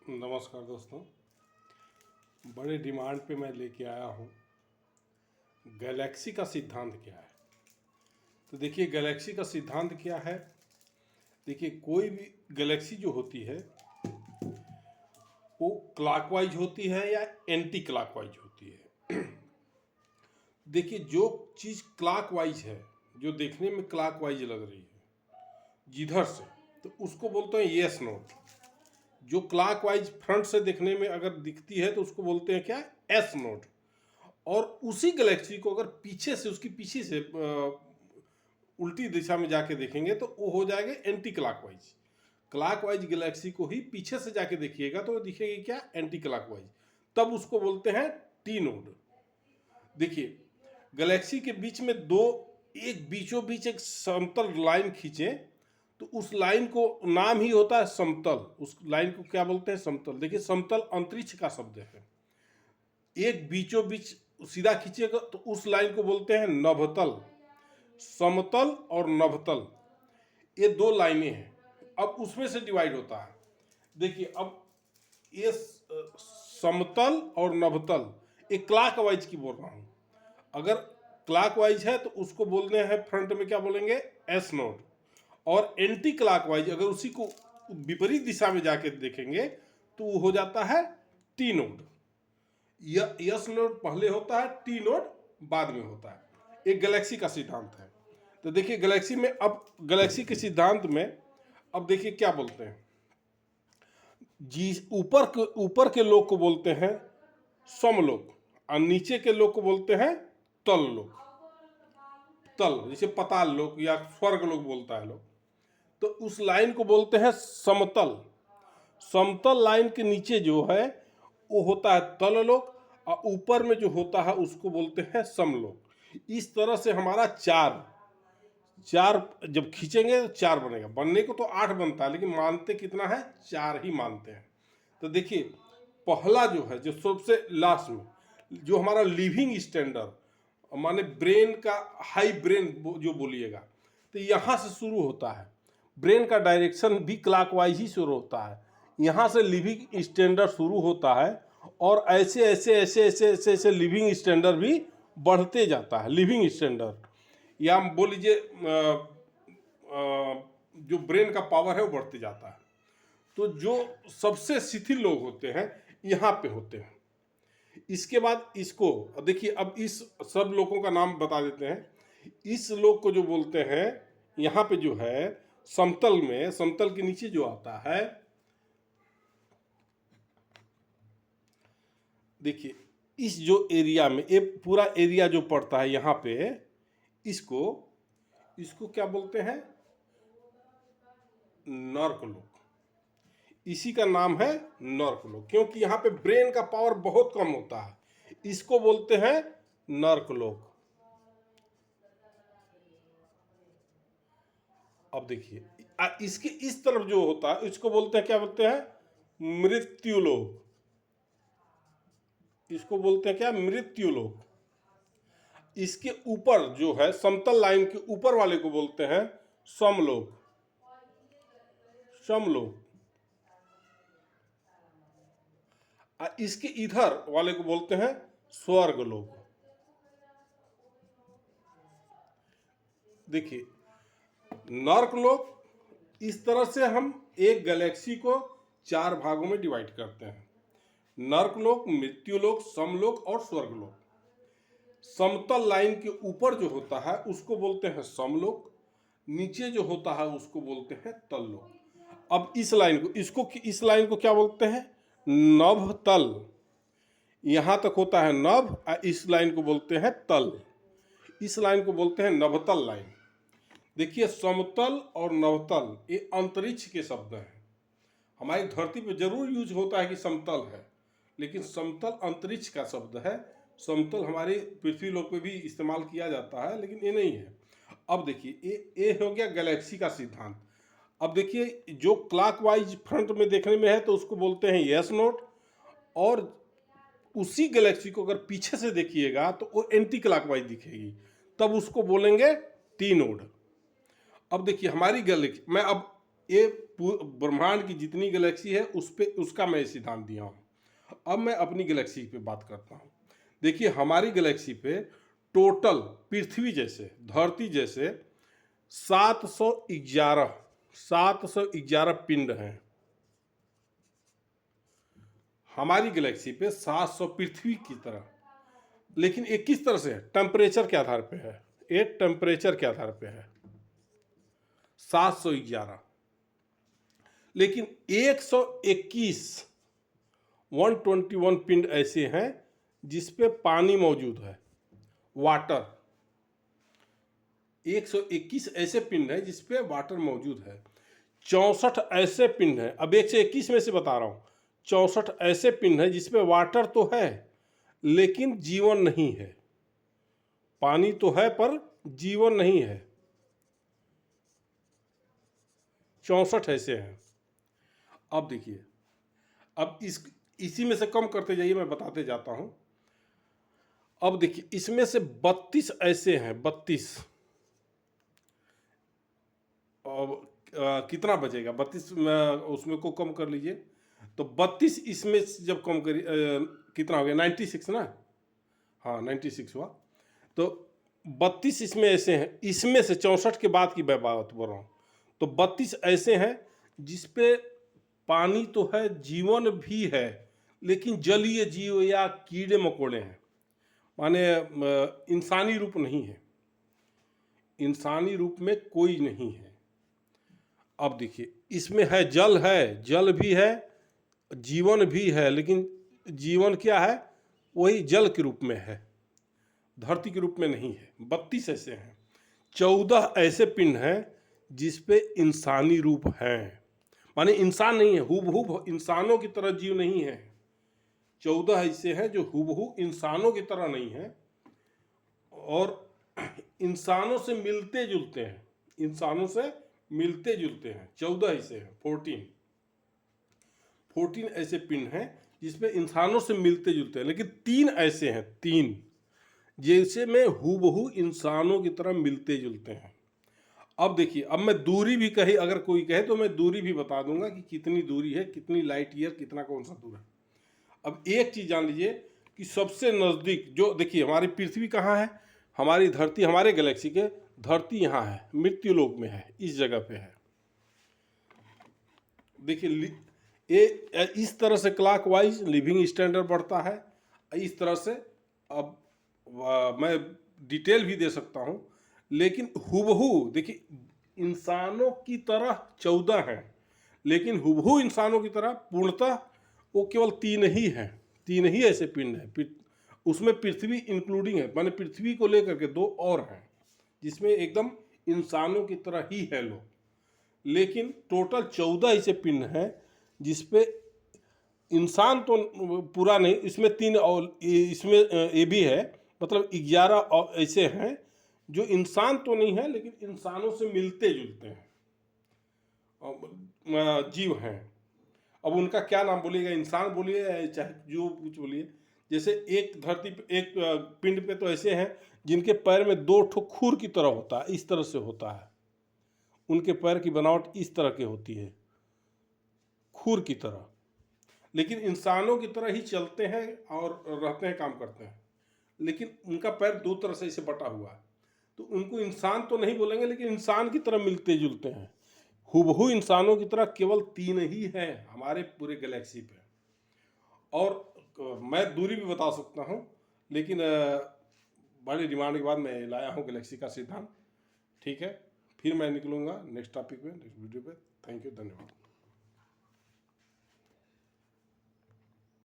नमस्कार दोस्तों। बड़े डिमांड पे मैं लेके आया हूँ गैलेक्सी का सिद्धांत क्या है। तो देखिए गैलेक्सी का सिद्धांत क्या है। देखिए कोई भी गैलेक्सी जो होती है वो क्लॉकवाइज होती है या एंटी क्लॉकवाइज होती है। देखिए जो चीज़ क्लॉकवाइज है, जो देखने में क्लॉकवाइज लग रही है जिधर से, तो उसको बोलते हैं यस नोट। जो क्लॉकवाइज फ्रंट से देखने में अगर दिखती है तो उसको बोलते हैं क्या, एस नोट। और उसी गैलेक्सी को अगर पीछे से, उसकी पीछे से उल्टी दिशा में जाके देखेंगे तो वो हो जाएगा एंटी क्लॉकवाइज। क्लॉकवाइज गैलेक्सी को ही पीछे से जाके देखिएगा तो वो दिखेगी क्या, एंटी क्लॉकवाइज। तब उसको बोलते हैं टी नोड। देखिए गैलेक्सी के बीच में एक बीचों बीच एक समतल लाइन खींचे तो उस लाइन को नाम ही होता है समतल। उस लाइन को क्या बोलते हैं, समतल। देखिए समतल अंतरिक्ष का शब्द है। एक बीचों बीच सीधा खींचेगा तो उस लाइन को बोलते हैं नभतल। समतल और नभतल ये दो लाइनें हैं। अब उसमें से डिवाइड होता है। देखिए अब ये समतल और नभतल एक क्लॉकवाइज की बोल रहा हूँ। अगर क्लॉकवाइज है तो उसको बोलते हैं फ्रंट में क्या बोलेंगे, एस नोट। और एंटी क्लॉकवाइज अगर उसी को विपरीत दिशा में जाके देखेंगे तो वो हो जाता है टी नोड। यस नोड पहले होता है, टी नोड बाद में होता है। एक गैलेक्सी का सिद्धांत है। तो देखिए गैलेक्सी में, अब गैलेक्सी के सिद्धांत में अब देखिए क्या बोलते हैं। जी ऊपर के लोग को बोलते हैं समलोक और नीचे के लोग को बोलते हैं तल लोक। तल जैसे पताल लोक या स्वर्ग लोक बोलता है लोग। तो उस लाइन को बोलते हैं समतल। समतल लाइन के नीचे जो है वो होता है तल लोक और ऊपर में जो होता है उसको बोलते हैं समलोक। इस तरह से हमारा चार जब खींचेंगे तो चार बनेगा। बनने को तो 8 बनता है लेकिन मानते कितना है, 4 ही मानते हैं। तो देखिए पहला जो है, जो सबसे लास्ट में जो हमारा लिविंग स्टैंडर्ड माने ब्रेन का हाई ब्रेन जो बोलिएगा, तो यहाँ से शुरू होता है। ब्रेन का डायरेक्शन भी क्लॉकवाइज ही शुरू होता है। यहाँ से लिविंग स्टैंडर्ड शुरू होता है और ऐसे ऐसे ऐसे ऐसे ऐसे ऐसे लिविंग स्टैंडर्ड भी बढ़ते जाता है। लिविंग स्टैंडर्ड या बोल लीजिए जो ब्रेन का पावर है वो बढ़ते जाता है। तो जो सबसे शिथिल लोग होते हैं यहाँ पे होते हैं। इसके बाद इसको देखिए, अब इस सब लोगों का नाम बता देते हैं। इस लोग को जो बोलते हैं यहाँ पे जो है समतल में, समतल के नीचे जो आता है, देखिए इस जो एरिया में ये पूरा एरिया जो पड़ता है यहाँ पे, इसको क्या बोलते हैं, नर्कलोक। इसी का नाम है नर्कलोक क्योंकि यहाँ पे ब्रेन का पावर बहुत कम होता है। इसको बोलते हैं नर्कलोक। अब देखिए इसके इस तरफ जो होता है इसको बोलते हैं, क्या बोलते हैं, मृत्युलोक। इसको बोलते हैं क्या, मृत्युलोक। इसके ऊपर जो है समतल लाइन के ऊपर वाले को बोलते हैं समलोक। समलोक। इसके इधर वाले को बोलते हैं स्वर्गलोक। देखिए नर्कलोक, इस तरह से हम एक गैलेक्सी को 4 भागों में डिवाइड करते हैं। नर्कलोक, मृत्युलोक, समलोक और स्वर्गलोक। समतल लाइन के ऊपर जो होता है उसको बोलते हैं समलोक, नीचे जो होता है उसको बोलते हैं तललोक। अब इस लाइन को क्या बोलते हैं, नभतल। यहाँ तक होता है नभ, इस लाइन को बोलते हैं तल। इस लाइन को बोलते हैं नभतल लाइन। देखिए समतल और नवतल ये अंतरिक्ष के शब्द हैं। हमारी धरती पे जरूर यूज होता है कि समतल है, लेकिन समतल अंतरिक्ष का शब्द है। समतल हमारे पृथ्वी लोक पे भी इस्तेमाल किया जाता है लेकिन ये नहीं है। अब देखिए ये हो गया गैलेक्सी का सिद्धांत। अब देखिए जो क्लॉकवाइज फ्रंट में देखने में है तो उसको बोलते हैं यस नोट, और उसी गैलेक्सी को अगर पीछे से देखिएगा तो वो एंटी क्लॉकवाइज दिखेगी, तब उसको बोलेंगे टी नोड। अब देखिए हमारी गैलेक्सी, मैं अब ये ब्रह्मांड की जितनी गैलेक्सी है उस पे उसका मैं सिद्धांत दिया हूँ। अब मैं अपनी गैलेक्सी पे बात करता हूँ। देखिए हमारी गैलेक्सी पे टोटल पृथ्वी जैसे, धरती जैसे 711 पिंड हैं। हमारी गैलेक्सी पे 700 पृथ्वी की तरह, लेकिन ये किस तरह से है? टेम्परेचर के आधार पे है। ये टेम्परेचर के आधार पे है 711, लेकिन 121 पिंड ऐसे हैं जिसपे पानी मौजूद है, वाटर। 121 ऐसे पिंड हैं जिसपे वाटर मौजूद है। 64 ऐसे पिंड हैं, अब 121 में से बता रहा हूं, 64 ऐसे पिंड हैं जिसपे वाटर तो है लेकिन जीवन नहीं है। पानी तो है पर जीवन नहीं है। 64 ऐसे हैं। अब देखिए, अब इसी में से कम करते जाइए, मैं बताते जाता हूं। अब देखिए इसमें से 32 ऐसे हैं, 32। अब कितना बचेगा? 32 उसमें को कम कर लीजिए, तो 32 इसमें से जब कम करिए कितना हो गया? 96 ना? हाँ 96 हुआ। तो 32 इसमें ऐसे हैं, इसमें से 64 के बाद की मैं बात बोल रहा हूँ। तो 32 ऐसे हैं जिसपे पानी तो है, जीवन भी है, लेकिन जलीय जीव या कीड़े मकोड़े हैं, माने इंसानी रूप नहीं है। इंसानी रूप में कोई नहीं है। अब देखिए इसमें है, जल भी है, जीवन भी है, लेकिन जीवन क्या है? वही जल के रूप में है, धरती के रूप में नहीं है। 32 ऐसे हैं। 14 ऐसे पिंड हैं जिसपे इंसानी रूप है, माने इंसान नहीं है, हूबहू इंसानों की तरह जीव नहीं है। 14 ऐसे हैं जो हूबहू इंसानों की तरह नहीं है और इंसानों से मिलते जुलते हैं, इंसानों से मिलते जुलते हैं। 14 ऐसे हैं, 14 ऐसे पिंड हैं जिसमें इंसानों से मिलते जुलते हैं, लेकिन 3 ऐसे हैं, 3 जैसे में हूबहू इंसानों की तरह मिलते जुलते हैं। अब देखिए, अब मैं दूरी भी कही, अगर कोई कहे तो मैं दूरी भी बता दूंगा कि कितनी दूरी है, कितनी लाइट ईयर, कितना कौन सा दूर है। अब एक चीज जान लीजिए कि सबसे नजदीक जो, देखिए हमारी पृथ्वी कहाँ है? हमारी धरती, हमारे गैलेक्सी के धरती यहाँ है, मृत्यु लोक में है, इस जगह पे है। देखिए ये इस तरह से क्लॉकवाइज लिविंग स्टैंडर्ड बढ़ता है, इस तरह से। अब मैं डिटेल भी दे सकता हूँ, लेकिन हुबहू देखिए इंसानों की तरह 14 हैं, लेकिन हुबहू इंसानों की तरह पूर्णतः वो केवल 3 ही हैं। 3 ही ऐसे पिंड हैं, उसमें पृथ्वी इंक्लूडिंग है, माने पृथ्वी को लेकर के 2 और हैं जिसमें एकदम इंसानों की तरह ही है लोग, लेकिन टोटल 14 ऐसे पिंड हैं जिसपे इंसान तो पूरा नहीं, इसमें 3 और इसमें ये भी है, मतलब 11 ऐसे हैं जो इंसान तो नहीं है लेकिन इंसानों से मिलते जुलते हैं जीव हैं। अब उनका क्या नाम बोलिएगा, इंसान बोलिए चाहे जो कुछ बोलिए। जैसे एक धरती पे, एक पिंड पे तो ऐसे हैं जिनके पैर में 2 ठो खुर की तरह होता है, इस तरह से होता है, उनके पैर की बनावट इस तरह की होती है, खुर की तरह, लेकिन इंसानों की तरह ही चलते हैं और रहते हैं, काम करते हैं, लेकिन उनका पैर 2 तरह से इसे बटा हुआ है। तो उनको इंसान तो नहीं बोलेंगे, लेकिन इंसान की तरह मिलते जुलते हैं, हूबहू इंसानों की तरह। केवल 3 ही हैं हमारे पूरे गैलेक्सी पे। और मैं दूरी भी बता सकता हूँ, लेकिन बड़े डिमांड के बाद मैं लाया हूँ गैलेक्सी का सिद्धांत। ठीक है, फिर मैं निकलूँगा नेक्स्ट टॉपिक पे, नेक्स्ट वीडियो पे। थैंक यू, धन्यवाद।